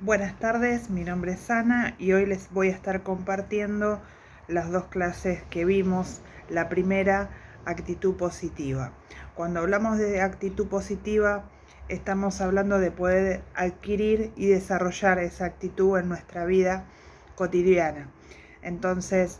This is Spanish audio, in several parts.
Buenas tardes, mi nombre es Ana y hoy les voy a estar compartiendo las dos clases que vimos. La primera, actitud positiva. Cuando hablamos de actitud positiva, estamos hablando de poder adquirir y desarrollar esa actitud en nuestra vida cotidiana. Entonces,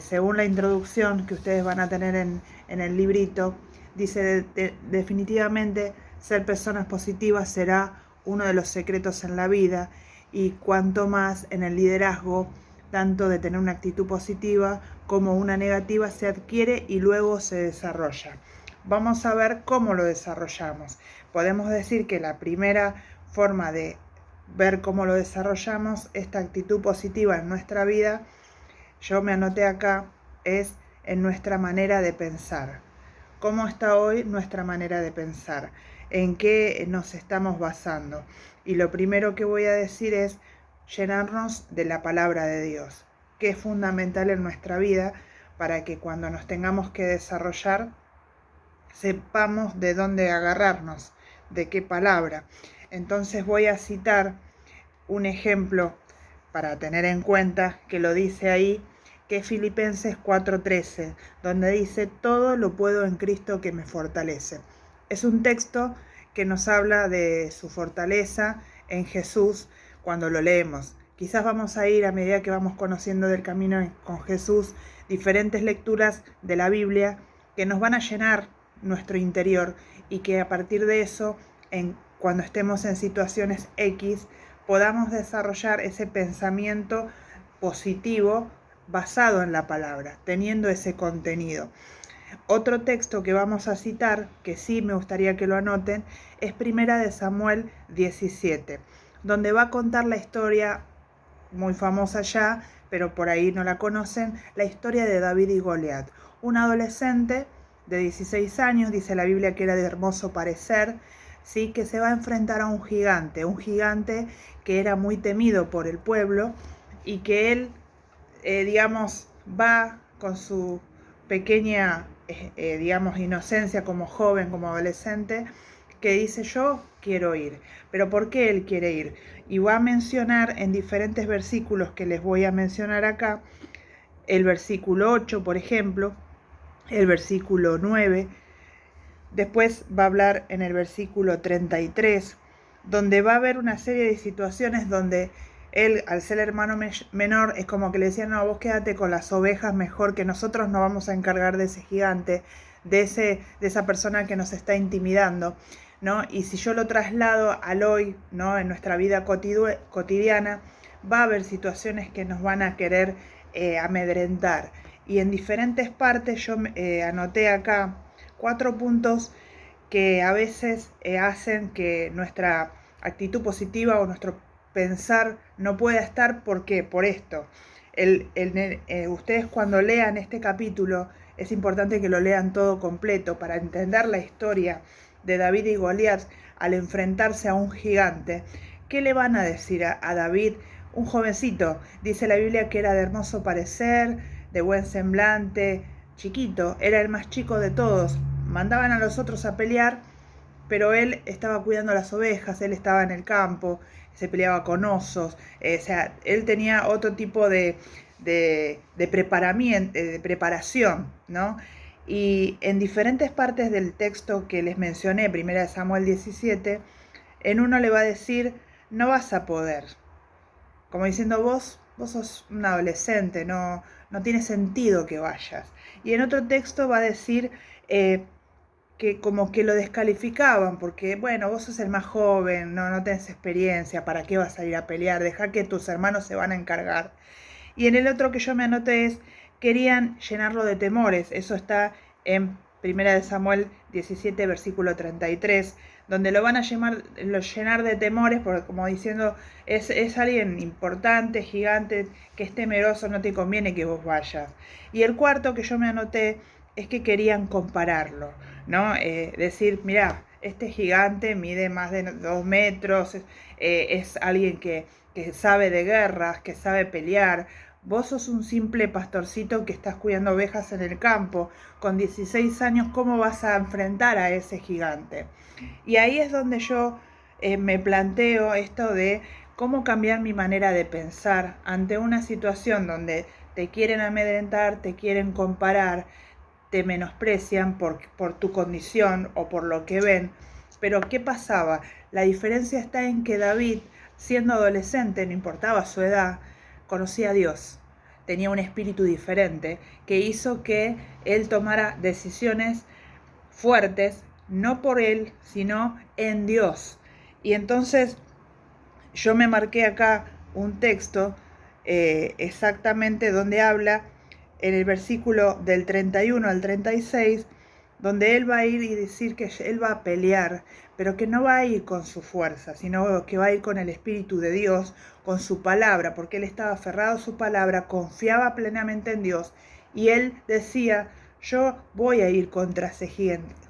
según la introducción que ustedes van a tener en el librito, dice definitivamente ser personas positivas será uno de los secretos en la vida, y cuanto más en el liderazgo, tanto de tener una actitud positiva como una negativa se adquiere y luego se desarrolla. Vamos a ver cómo lo desarrollamos. Podemos decir que la primera forma de ver cómo lo desarrollamos, esta actitud positiva en nuestra vida, yo me anoté acá, es en nuestra manera de pensar. ¿Cómo está hoy nuestra manera de pensar? ¿En qué nos estamos basando? Y lo primero que voy a decir es llenarnos de la palabra de Dios, que es fundamental en nuestra vida para que cuando nos tengamos que desarrollar, sepamos de dónde agarrarnos, de qué palabra. Entonces voy a citar un ejemplo para tener en cuenta que lo dice ahí, que es Filipenses 4:13, donde dice: todo lo puedo en Cristo que me fortalece. Es un texto que nos habla de su fortaleza en Jesús cuando lo leemos. Quizás vamos a ir, a medida que vamos conociendo del camino con Jesús, diferentes lecturas de la Biblia que nos van a llenar nuestro interior, y que a partir de eso, cuando estemos en situaciones X, podamos desarrollar ese pensamiento positivo basado en la palabra, teniendo ese contenido. Otro texto que vamos a citar, que sí me gustaría que lo anoten, es Primera de Samuel 17, donde va a contar la historia muy famosa ya, pero por ahí no la conocen, la historia de David y Goliat. Un adolescente de 16 años, dice la Biblia que era de hermoso parecer, ¿sí? Que se va a enfrentar a un gigante que era muy temido por el pueblo, y que él, va con su pequeña, inocencia como joven, como adolescente, que dice: yo quiero ir. Pero ¿por qué él quiere ir? Y va a mencionar en diferentes versículos que les voy a mencionar acá, el versículo 8, por ejemplo, el versículo 9, después va a hablar en el versículo 33, donde va a haber una serie de situaciones donde él, al ser hermano menor, es como que le decían: no, vos quédate con las ovejas mejor, que nosotros nos vamos a encargar de ese gigante, de esa persona que nos está intimidando, ¿no? Y si yo lo traslado al hoy, ¿no? En nuestra vida cotidiana, va a haber situaciones que nos van a querer amedrentar. Y en diferentes partes yo anoté acá 4 puntos que a veces hacen que nuestra actitud positiva o nuestro pensar no pueda estar. ¿Por qué? Por esto. Ustedes, cuando lean este capítulo, es importante que lo lean todo completo para entender la historia de David y Goliat al enfrentarse a un gigante. ¿Qué le van a decir a David? Un jovencito, dice la Biblia que era de hermoso parecer, de buen semblante, chiquito, era el más chico de todos. Mandaban a los otros a pelear, pero él estaba cuidando las ovejas, él estaba en el campo, se peleaba con osos, él tenía otro tipo de preparación, ¿no? Y en diferentes partes del texto que les mencioné, 1 Samuel 17, en uno le va a decir: no vas a poder, como diciendo: vos sos un adolescente, no tiene sentido que vayas. Y en otro texto va a decir que como que lo descalificaban, porque bueno, vos sos el más joven, no tenés experiencia, ¿para qué vas a ir a pelear? Deja que tus hermanos se van a encargar. Y en el otro que yo me anoté es: querían llenarlo de temores. Eso está en 1 Samuel 17, versículo 33, donde lo van a llenar de temores, porque como diciendo, es alguien importante, gigante, que es temeroso, no te conviene que vos vayas. Y el cuarto que yo me anoté es que querían compararlo, ¿no? Decir: mirá, este gigante mide más de 2 metros, es alguien que sabe de guerras, que sabe pelear. Vos sos un simple pastorcito que estás cuidando ovejas en el campo. Con 16 años, ¿cómo vas a enfrentar a ese gigante? Y ahí es donde yo me planteo esto de cómo cambiar mi manera de pensar ante una situación donde te quieren amedrentar, te quieren comparar, te menosprecian por tu condición o por lo que ven. Pero ¿qué pasaba? La diferencia está en que David, siendo adolescente, no importaba su edad, conocía a Dios. Tenía un espíritu diferente que hizo que él tomara decisiones fuertes, no por él, sino en Dios. Y entonces yo me marqué acá un texto exactamente donde habla en el versículo del 31 al 36, donde él va a ir y decir que él va a pelear, pero que no va a ir con su fuerza, sino que va a ir con el Espíritu de Dios, con su palabra, porque él estaba aferrado a su palabra, confiaba plenamente en Dios, y él decía: yo voy a ir contra ese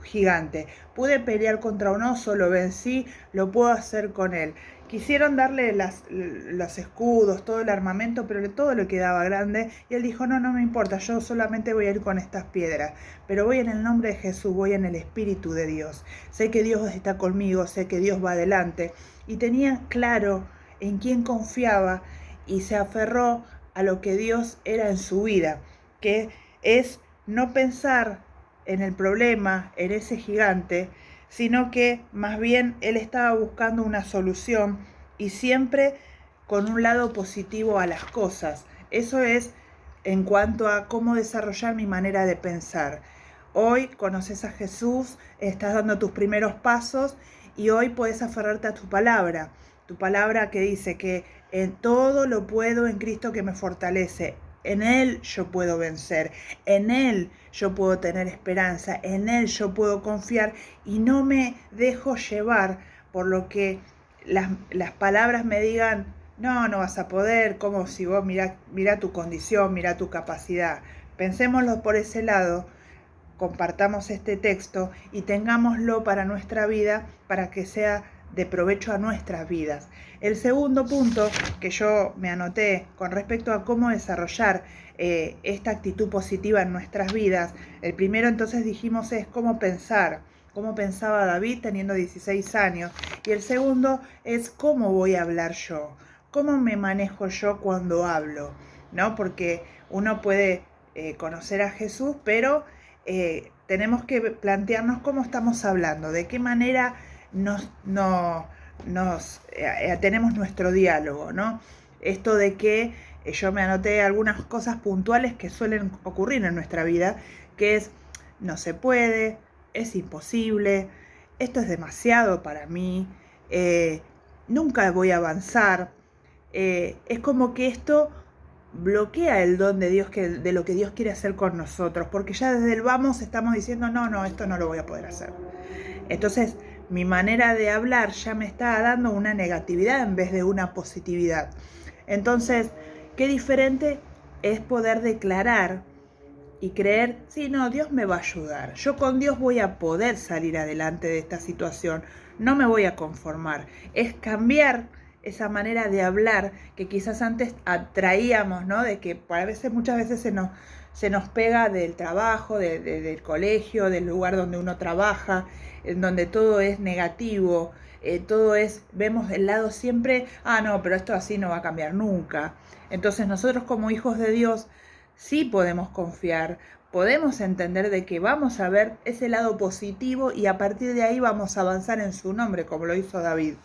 gigante. Pude pelear contra un oso, lo vencí, lo puedo hacer con él. Quisieron darle los escudos, todo el armamento, pero todo le quedaba grande. Y él dijo: no me importa, yo solamente voy a ir con estas piedras. Pero voy en el nombre de Jesús, voy en el Espíritu de Dios. Sé que Dios está conmigo, sé que Dios va adelante. Y tenía claro en quién confiaba y se aferró a lo que Dios era en su vida, que es no pensar en el problema, en ese gigante, sino que más bien él estaba buscando una solución y siempre con un lado positivo a las cosas. Eso es en cuanto a cómo desarrollar mi manera de pensar. Hoy conoces a Jesús, estás dando tus primeros pasos y hoy puedes aferrarte a tu palabra que dice que en todo lo puedo en Cristo que me fortalece. En Él yo puedo vencer, en Él yo puedo tener esperanza, en Él yo puedo confiar y no me dejo llevar por lo que las palabras me digan: no vas a poder, como si vos mira tu condición, mira tu capacidad. Pensémoslo por ese lado, compartamos este texto y tengámoslo para nuestra vida, para que sea de provecho a nuestras vidas. El segundo punto que yo me anoté con respecto a cómo desarrollar esta actitud positiva en nuestras vidas, el primero entonces dijimos es cómo pensar, cómo pensaba David teniendo 16 años, y el segundo es cómo voy a hablar yo, cómo me manejo yo cuando hablo, ¿no? Porque uno puede conocer a Jesús, pero tenemos que plantearnos cómo estamos hablando, de qué manera tenemos nuestro diálogo, ¿no? Esto de que yo me anoté algunas cosas puntuales que suelen ocurrir en nuestra vida, que es: no se puede, es imposible, esto es demasiado para mí, nunca voy a avanzar. Es como que esto bloquea el don de Dios, de lo que Dios quiere hacer con nosotros, porque ya desde el vamos estamos diciendo: no, esto no lo voy a poder hacer. Entonces mi manera de hablar ya me está dando una negatividad en vez de una positividad. Entonces, qué diferente es poder declarar y creer: sí, no, Dios me va a ayudar, yo con Dios voy a poder salir adelante de esta situación, no me voy a conformar. Es cambiar esa manera de hablar que quizás antes atraíamos, ¿no? De que muchas veces se nos pega del trabajo, del colegio, del lugar donde uno trabaja, en donde todo es negativo, vemos el lado siempre: no, pero esto así no va a cambiar nunca. Entonces nosotros como hijos de Dios sí podemos confiar, podemos entender de que vamos a ver ese lado positivo y a partir de ahí vamos a avanzar en su nombre, como lo hizo David.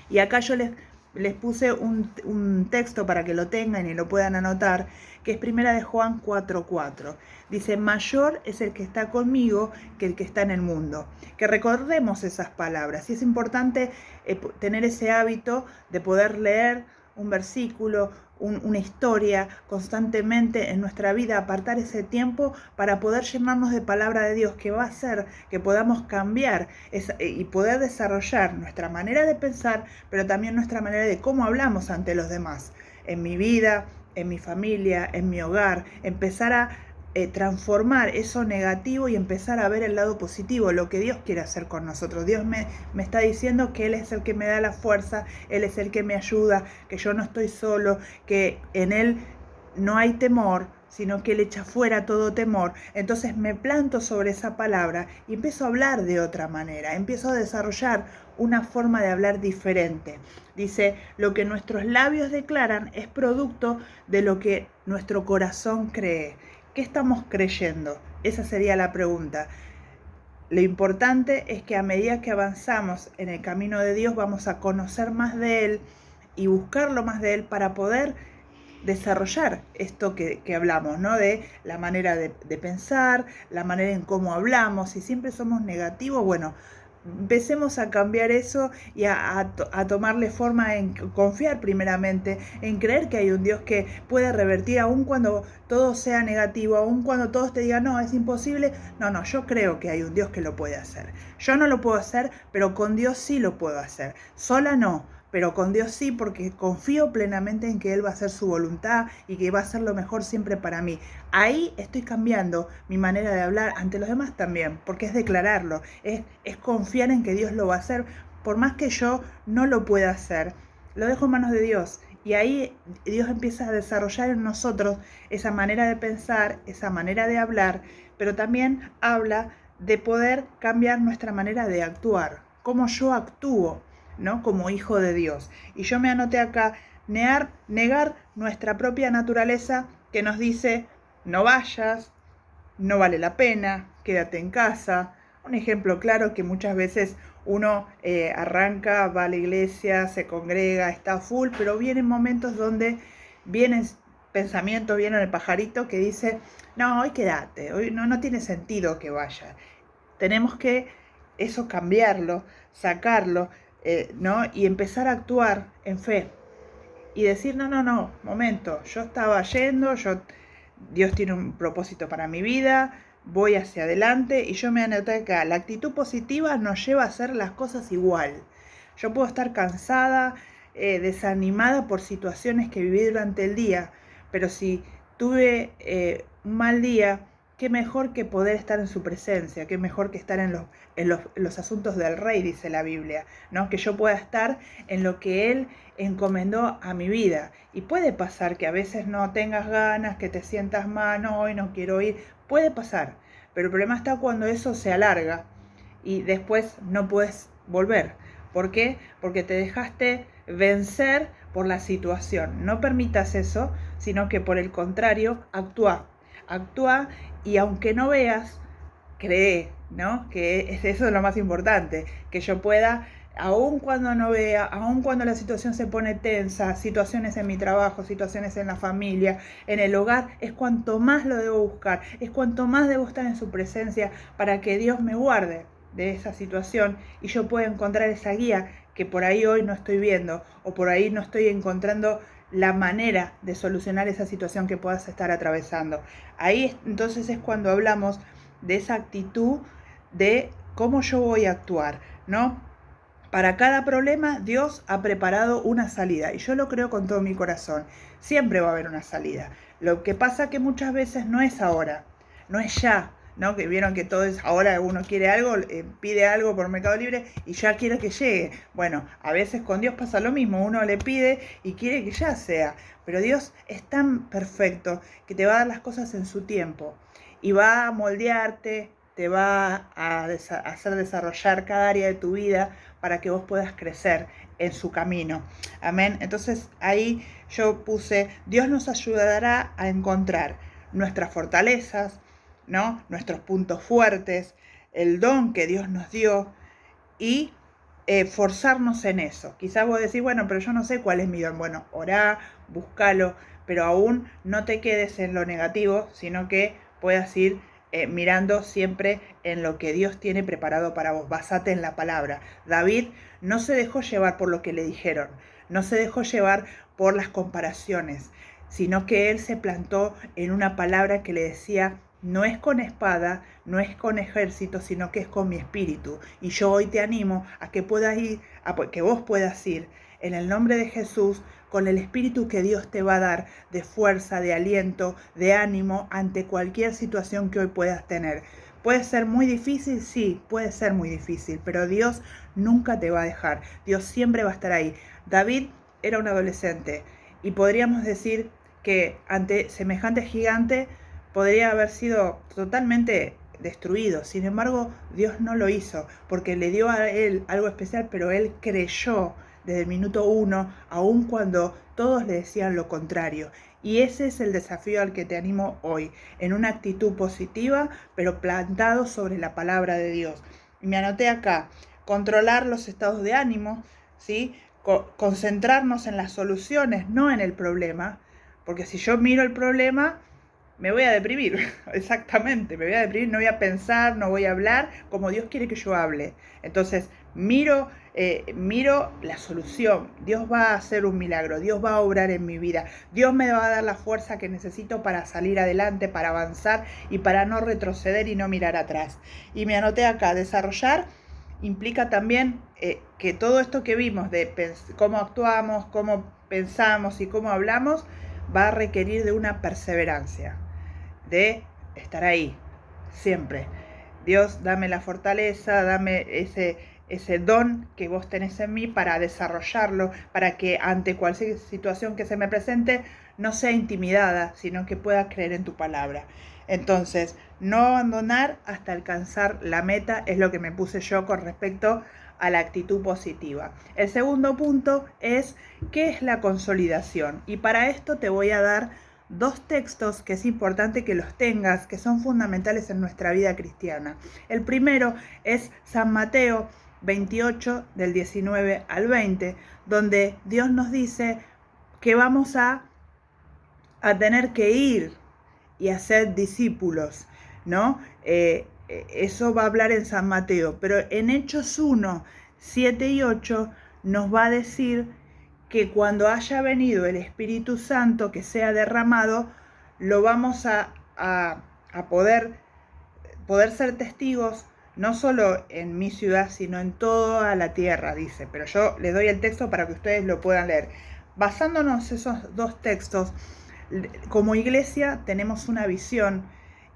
Y acá yo les puse un texto para que lo tengan y lo puedan anotar, que es primera de Juan 4:4. Dice: mayor es el que está conmigo que el que está en el mundo. Que recordemos esas palabras. Y es importante tener ese hábito de poder leer un versículo, una historia constantemente en nuestra vida, apartar ese tiempo para poder llenarnos de palabra de Dios, que va a hacer que podamos cambiar y poder desarrollar nuestra manera de pensar, pero también nuestra manera de cómo hablamos ante los demás, en mi vida, en mi familia, en mi hogar, empezar a transformar eso negativo y empezar a ver el lado positivo, lo que Dios quiere hacer con nosotros. Dios me está diciendo que Él es el que me da la fuerza, Él es el que me ayuda, que yo no estoy solo, que en Él no hay temor, sino que Él echa fuera todo temor. Entonces me planto sobre esa palabra y empiezo a hablar de otra manera, empiezo a desarrollar una forma de hablar diferente. Dice, lo que nuestros labios declaran es producto de lo que nuestro corazón cree. ¿Qué estamos creyendo? Esa sería la pregunta. Lo importante es que a medida que avanzamos en el camino de Dios vamos a conocer más de Él y buscarlo más de Él para poder desarrollar esto que hablamos, ¿no? De la manera de pensar, la manera en cómo hablamos. Si siempre somos negativos, bueno, empecemos a cambiar eso y a tomarle forma en confiar primeramente, en creer que hay un Dios que puede revertir aun cuando todo sea negativo, aun cuando todos te digan, no, es imposible. No, yo creo que hay un Dios que lo puede hacer. Yo no lo puedo hacer, pero con Dios sí lo puedo hacer. Sola no, pero con Dios sí, porque confío plenamente en que Él va a hacer su voluntad y que va a hacer lo mejor siempre para mí. Ahí estoy cambiando mi manera de hablar ante los demás también, porque es declararlo, es confiar en que Dios lo va a hacer, por más que yo no lo pueda hacer, lo dejo en manos de Dios. Y ahí Dios empieza a desarrollar en nosotros esa manera de pensar, esa manera de hablar, pero también habla de poder cambiar nuestra manera de actuar, cómo yo actúo, ¿no? Como hijo de Dios. Y yo me anoté acá, negar nuestra propia naturaleza que nos dice, no vayas, no vale la pena, quédate en casa. Un ejemplo claro que muchas veces uno arranca, va a la iglesia, se congrega, está full, pero vienen momentos donde vienen pensamientos, viene el pajarito que dice, no, hoy quédate, hoy no tiene sentido que vayas. Tenemos que eso cambiarlo, sacarlo, ¿no? Y empezar a actuar en fe y decir, no, momento, yo estaba yendo, Dios tiene un propósito para mi vida, voy hacia adelante y yo me anoté acá, la actitud positiva nos lleva a hacer las cosas igual. Yo puedo estar cansada, desanimada por situaciones que viví durante el día, pero si tuve un mal día, qué mejor que poder estar en su presencia, qué mejor que estar en los asuntos del Rey, dice la Biblia, ¿no? Que yo pueda estar en lo que Él encomendó a mi vida. Y puede pasar que a veces no tengas ganas, que te sientas mal, no, hoy no quiero ir, puede pasar, pero el problema está cuando eso se alarga y después no puedes volver. ¿Por qué? Porque te dejaste vencer por la situación. No permitas eso, sino que por el contrario, actúa y aunque no veas, cree, ¿no? Que eso es lo más importante, que yo pueda, aun cuando no vea, aun cuando la situación se pone tensa, situaciones en mi trabajo, situaciones en la familia, en el hogar, es cuanto más lo debo buscar, es cuanto más debo estar en su presencia para que Dios me guarde de esa situación y yo pueda encontrar esa guía que por ahí hoy no estoy viendo o por ahí no estoy encontrando la manera de solucionar esa situación que puedas estar atravesando. Ahí entonces es cuando hablamos de esa actitud de cómo yo voy a actuar, ¿no? Para cada problema Dios ha preparado una salida y yo lo creo con todo mi corazón. Siempre va a haber una salida. Lo que pasa que muchas veces no es ahora, no es ya, ¿no? Que vieron que todo es ahora, uno quiere algo, pide algo por Mercado Libre y ya quiere que llegue. Bueno, a veces con Dios pasa lo mismo, uno le pide y quiere que ya sea, pero Dios es tan perfecto que te va a dar las cosas en su tiempo y va a moldearte, te va a hacer desarrollar cada área de tu vida para que vos puedas crecer en su camino. Amén. Entonces ahí yo puse, Dios nos ayudará a encontrar nuestras fortalezas, ¿no? Nuestros puntos fuertes, el don que Dios nos dio y forzarnos en eso. Quizás vos decís, bueno, pero yo no sé cuál es mi don. Bueno, orá, búscalo, pero aún no te quedes en lo negativo, sino que puedas ir mirando siempre en lo que Dios tiene preparado para vos. Basate en la palabra. David no se dejó llevar por lo que le dijeron, no se dejó llevar por las comparaciones, sino que él se plantó en una palabra que le decía, no es con espada, no es con ejército, sino que es con mi espíritu. Y yo hoy te animo a que puedas ir, a que vos puedas ir en el nombre de Jesús, con el espíritu que Dios te va a dar de fuerza, de aliento, de ánimo ante cualquier situación que hoy puedas tener. ¿Puede ser muy difícil? Sí, puede ser muy difícil, pero Dios nunca te va a dejar. Dios siempre va a estar ahí. David era un adolescente y podríamos decir que ante semejante gigante podría haber sido totalmente destruido. Sin embargo, Dios no lo hizo, porque le dio a él algo especial, pero él creyó desde el minuto 1, aun cuando todos le decían lo contrario. Y ese es el desafío al que te animo hoy, en una actitud positiva, pero plantado sobre la palabra de Dios. Y me anoté acá, controlar los estados de ánimo, ¿sí? Concentrarnos en las soluciones, no en el problema, porque si yo miro el problema, me voy a deprimir, exactamente, me voy a deprimir, no voy a pensar, no voy a hablar como Dios quiere que yo hable. Entonces, miro la solución. Dios va a hacer un milagro, Dios va a obrar en mi vida, Dios me va a dar la fuerza que necesito para salir adelante, para avanzar y para no retroceder y no mirar atrás. Y me anoté acá, desarrollar implica también que todo esto que vimos de cómo actuamos, cómo pensamos y cómo hablamos, va a requerir de una perseverancia, de estar ahí, siempre. Dios, dame la fortaleza, dame ese don que vos tenés en mí para desarrollarlo, para que ante cualquier situación que se me presente no sea intimidada, sino que pueda creer en tu palabra. Entonces, no abandonar hasta alcanzar la meta es lo que me puse yo con respecto a la actitud positiva. El segundo punto es ¿qué es la consolidación? Y para esto te voy a dar dos textos que es importante que los tengas, que son fundamentales en nuestra vida cristiana. El primero es San Mateo 28 del 19 al 20, donde Dios nos dice que vamos a tener que ir y hacer discípulos, ¿no? Eso va a hablar en San Mateo, pero en Hechos 1, 7 y 8 nos va a decir que cuando haya venido el Espíritu Santo que sea derramado, lo vamos a poder ser testigos, no solo en mi ciudad, sino en toda la tierra, dice. Pero yo les doy el texto para que ustedes lo puedan leer. Basándonos esos dos textos, como iglesia tenemos una visión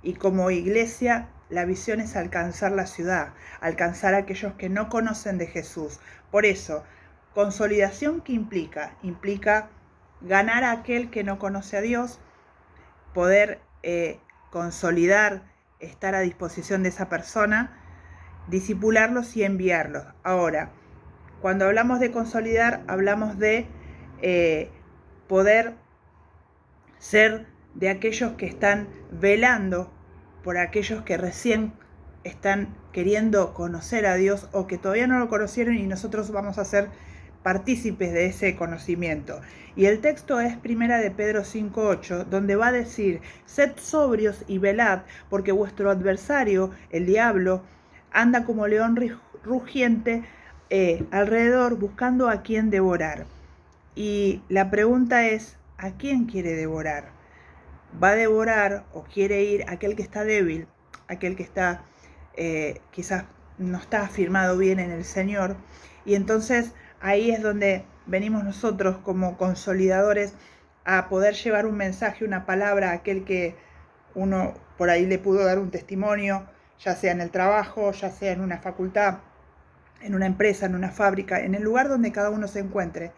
y como iglesia la visión es alcanzar la ciudad, alcanzar a aquellos que no conocen de Jesús. Por eso, consolidación, ¿qué implica? Implica ganar a aquel que no conoce a Dios, poder consolidar, estar a disposición de esa persona, discipularlos y enviarlos. Ahora, cuando hablamos de consolidar, hablamos de poder ser de aquellos que están velando por aquellos que recién están queriendo conocer a Dios o que todavía no lo conocieron y nosotros vamos a ser partícipes de ese conocimiento. Y el texto es Primera de Pedro 5:8, donde va a decir: sed sobrios y velad, porque vuestro adversario, el diablo, anda como león rugiente alrededor buscando a quien devorar. Y la pregunta es, ¿a quién quiere devorar? ¿Va a devorar o quiere ir aquel que está débil, aquel que está quizás no está afirmado bien en el Señor? Y entonces ahí es donde venimos nosotros como consolidadores a poder llevar un mensaje, una palabra a aquel que uno por ahí le pudo dar un testimonio, ya sea en el trabajo, ya sea en una facultad, en una empresa, en una fábrica, en el lugar donde cada uno se encuentre,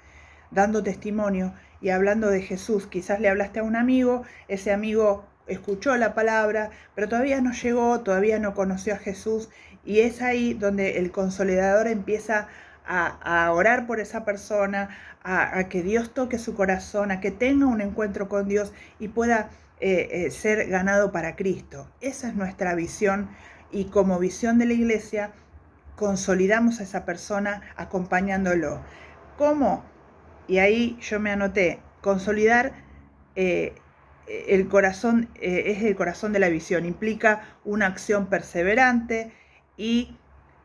dando testimonio y hablando de Jesús. Quizás le hablaste a un amigo, ese amigo escuchó la palabra, pero todavía no llegó, todavía no conoció a Jesús, y es ahí donde el consolidador empieza a orar por esa persona, a que Dios toque su corazón, a que tenga un encuentro con Dios y pueda ser ganado para Cristo. Esa es nuestra visión, y como visión de la iglesia consolidamos a esa persona acompañándolo. ¿Cómo? Y ahí yo me anoté, consolidar el corazón, es el corazón de la visión, implica una acción perseverante y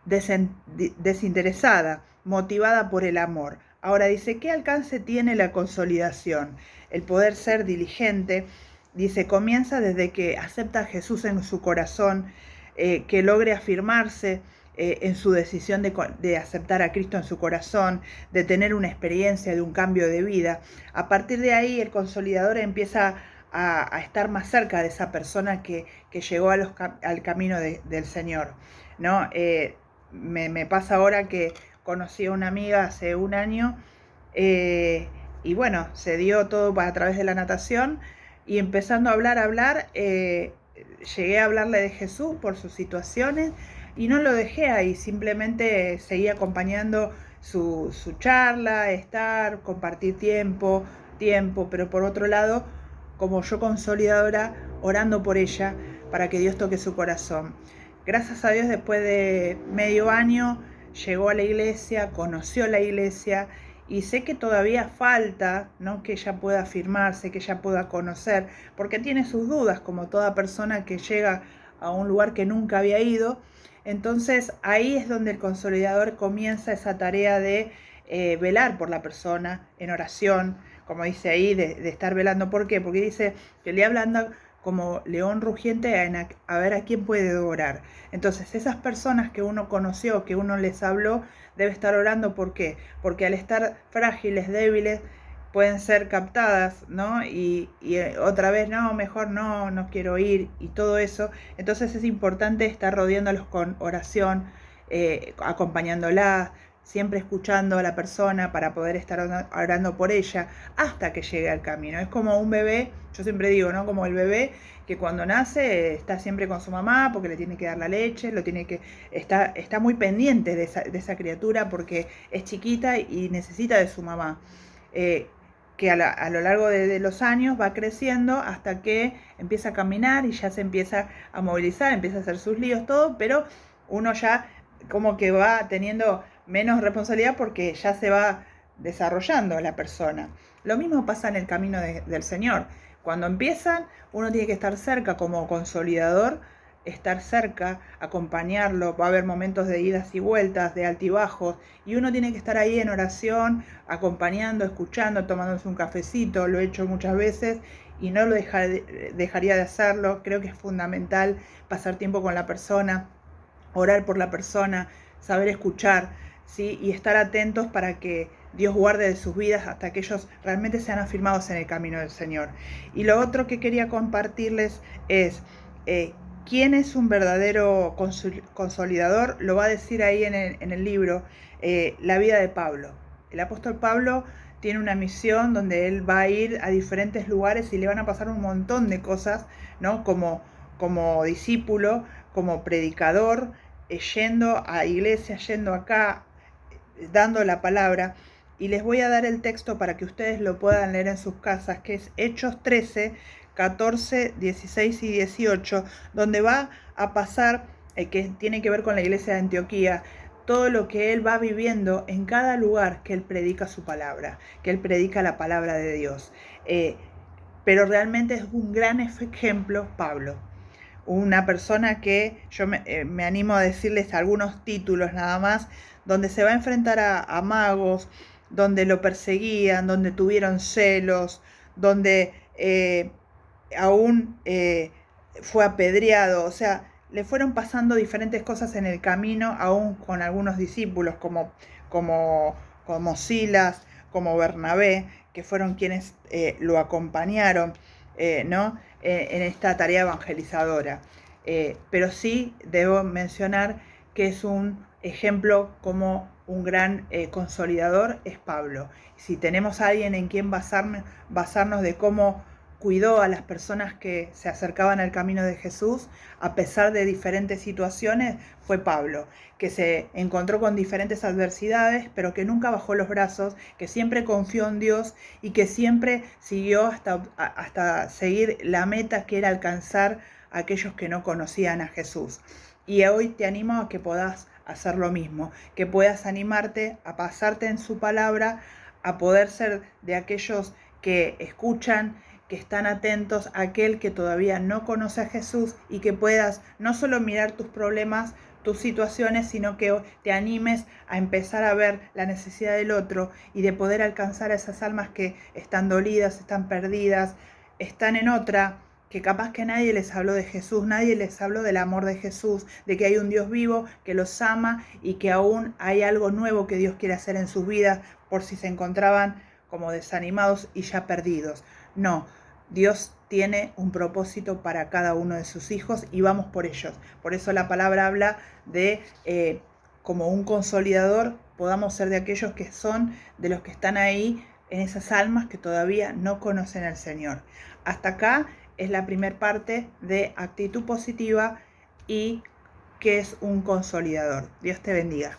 desinteresada, motivada por el amor. Ahora dice, ¿qué alcance tiene la consolidación? El poder ser diligente, dice, comienza desde que acepta a Jesús en su corazón, que logre afirmarse en su decisión de aceptar a Cristo en su corazón, de tener una experiencia de un cambio de vida. A partir de ahí el consolidador empieza a estar más cerca de esa persona que llegó al camino del Señor, ¿no? Me pasa ahora que conocí a una amiga hace un año y y bueno, se dio todo a través de la natación y empezando a hablar, llegué a hablarle de Jesús por sus situaciones y no lo dejé ahí, simplemente seguí acompañando su charla, estar, compartir tiempo, pero por otro lado, como yo consolidadora, orando por ella para que Dios toque su corazón. Gracias a Dios, después de medio año, llegó a la iglesia, conoció la iglesia y sé que todavía falta, ¿no?, que ella pueda afirmarse, que ella pueda conocer, porque tiene sus dudas, como toda persona que llega a un lugar que nunca había ido. Entonces ahí es donde el consolidador comienza esa tarea de velar por la persona en oración, como dice ahí, de estar velando. ¿Por qué? Porque dice que le hablan como león rugiente a ver a quién puede orar. Entonces esas personas que uno conoció, que uno les habló, debe estar orando. ¿Por qué? Porque al estar frágiles, débiles, pueden ser captadas, ¿no? Y otra vez, no, mejor no quiero ir y todo eso. Entonces es importante estar rodeándolos con oración, acompañándola, siempre escuchando a la persona para poder estar orando por ella hasta que llegue al camino. Es como un bebé, yo siempre digo, ¿no? Como el bebé que cuando nace está siempre con su mamá porque le tiene que dar la leche, está muy pendiente de esa criatura porque es chiquita y necesita de su mamá. Que a lo largo de los años va creciendo hasta que empieza a caminar y ya se empieza a movilizar, empieza a hacer sus líos, todo, pero uno ya como que va teniendo menos responsabilidad porque ya se va desarrollando la persona. Lo mismo pasa en el camino del Señor. Cuando empiezan, uno tiene que estar cerca como consolidador, estar cerca, acompañarlo. Va a haber momentos de idas y vueltas, de altibajos, y uno tiene que estar ahí en oración, acompañando, escuchando, tomándose un cafecito. Lo he hecho muchas veces y no lo dejaría de hacerlo. Creo que es fundamental pasar tiempo con la persona, orar por la persona, saber escuchar, ¿sí? Y estar atentos para que Dios guarde de sus vidas hasta que ellos realmente sean afirmados en el camino del Señor. Y lo otro que quería compartirles es quién es un verdadero consolidador. Lo va a decir ahí en el libro, la vida de Pablo. El apóstol Pablo tiene una misión donde él va a ir a diferentes lugares y le van a pasar un montón de cosas, ¿no? Como discípulo, como predicador, yendo a iglesias, yendo acá, dando la palabra. Y les voy a dar el texto para que ustedes lo puedan leer en sus casas, que es Hechos 13, 14, 16 y 18, donde va a pasar, que tiene que ver con la iglesia de Antioquía, todo lo que él va viviendo en cada lugar que él predica su palabra, que él predica la palabra de Dios. Pero realmente es un gran ejemplo Pablo. Una persona que yo me animo a decirles algunos títulos nada más, donde se va a enfrentar a magos, donde lo perseguían, donde tuvieron celos, donde aún fue apedreado. O sea, le fueron pasando diferentes cosas en el camino, aún con algunos discípulos como Silas, como Bernabé, que fueron quienes lo acompañaron, ¿no? En esta tarea evangelizadora. Pero sí debo mencionar que es un ejemplo como un gran consolidador es Pablo. Si tenemos a alguien en quien basarnos de cómo cuidó a las personas que se acercaban al camino de Jesús, a pesar de diferentes situaciones, fue Pablo, que se encontró con diferentes adversidades, pero que nunca bajó los brazos, que siempre confió en Dios y que siempre siguió hasta seguir la meta, que era alcanzar a aquellos que no conocían a Jesús. Y hoy te animo a que puedas hacer lo mismo, que puedas animarte a pasarte en su palabra, a poder ser de aquellos que escuchan, que están atentos a aquel que todavía no conoce a Jesús, y que puedas no solo mirar tus problemas, tus situaciones, sino que te animes a empezar a ver la necesidad del otro y de poder alcanzar a esas almas que están dolidas, están perdidas, están en otra, que capaz que nadie les habló de Jesús, nadie les habló del amor de Jesús, de que hay un Dios vivo que los ama y que aún hay algo nuevo que Dios quiere hacer en sus vidas, por si se encontraban como desanimados y ya perdidos. No, Dios tiene un propósito para cada uno de sus hijos y vamos por ellos. Por eso la palabra habla de como un consolidador, podamos ser de aquellos que son de los que están ahí en esas almas que todavía no conocen al Señor. Hasta acá es la primera parte de actitud positiva y que es un consolidador. Dios te bendiga.